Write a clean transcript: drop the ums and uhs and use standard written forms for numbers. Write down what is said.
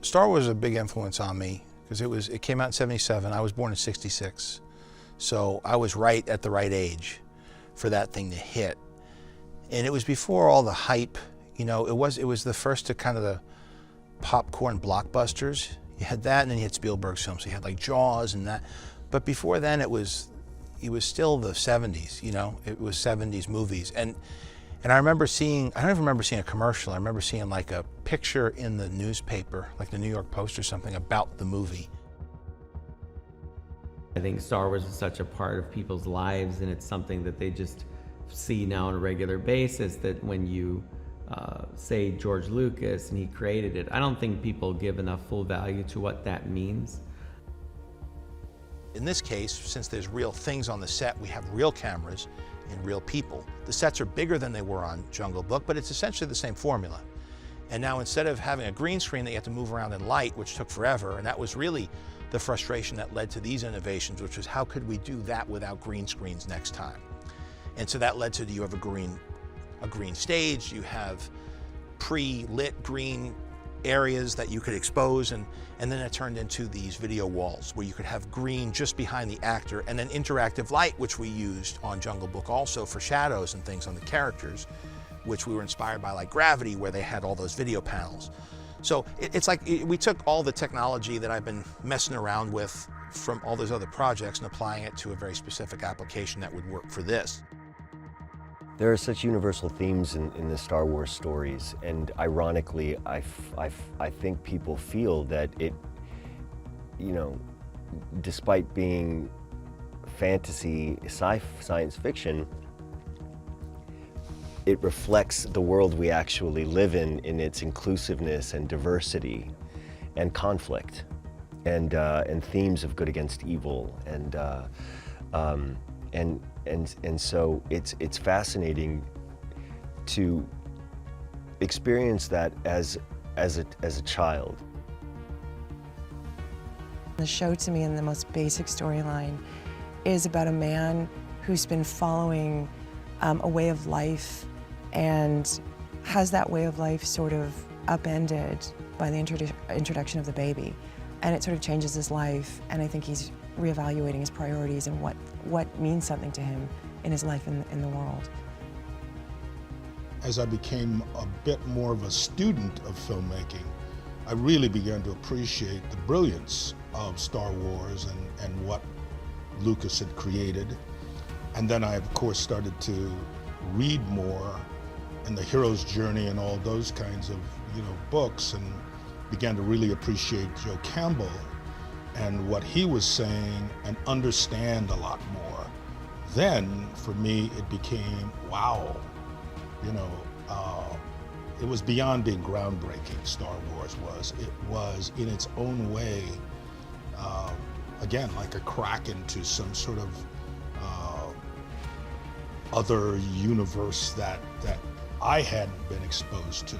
Star Wars was a big influence on me because it came out in '77. I was born in '66, so I was right at the right age for that thing to hit. And it was before all the hype. You know, it was the first to kind of the popcorn blockbusters. You had that, and then you had Spielberg's films. So you had like Jaws and that. But before then, it was still the '70s. You know, it was '70s movies. And I remember seeing, I don't even remember seeing a commercial. I remember seeing like a picture in the newspaper, like the New York Post or something, about the movie. I think Star Wars is such a part of people's lives, and it's something that they just see now on a regular basis, that when you say George Lucas and he created it, I don't think people give enough full value to what that means. In this case, since there's real things on the set, we have real cameras and real people. The sets are bigger than they were on Jungle Book, but it's essentially the same formula. And now instead of having a green screen that you have to move around in light, which took forever, and that was really the frustration that led to these innovations, which was how could we do that without green screens next time? And so that led to, you have a green stage, you have pre-lit green areas that you could expose, and then it turned into these video walls where you could have green just behind the actor, and then interactive light, which we used on Jungle Book also for shadows and things on the characters, which we were inspired by, like Gravity, where they had all those video panels. So it's like we took all the technology that I've been messing around with from all those other projects and applying it to a very specific application that would work for this. There are such universal themes in the Star Wars stories, and ironically, I think people feel that it, you know, despite being fantasy, science fiction, it reflects the world we actually live in its inclusiveness and diversity and conflict and themes of good against evil and so it's fascinating to experience that as a child. The show, to me, in the most basic storyline, is about a man who's been following a way of life and has that way of life sort of upended by the introduction of the baby. And it sort of changes his life, and I think he's reevaluating his priorities and what means something to him in his life in the world. As I became a bit more of a student of filmmaking, I really began to appreciate the brilliance of Star Wars and what Lucas had created. And then I, of course, started to read more and the hero's journey and all those kinds of, books, and began to really appreciate Joe Campbell and what he was saying and understand a lot more. Then, for me, it became, wow, it was beyond being groundbreaking, Star Wars was. It was, in its own way, again, like a crack into some sort of other universe that I hadn't been exposed to.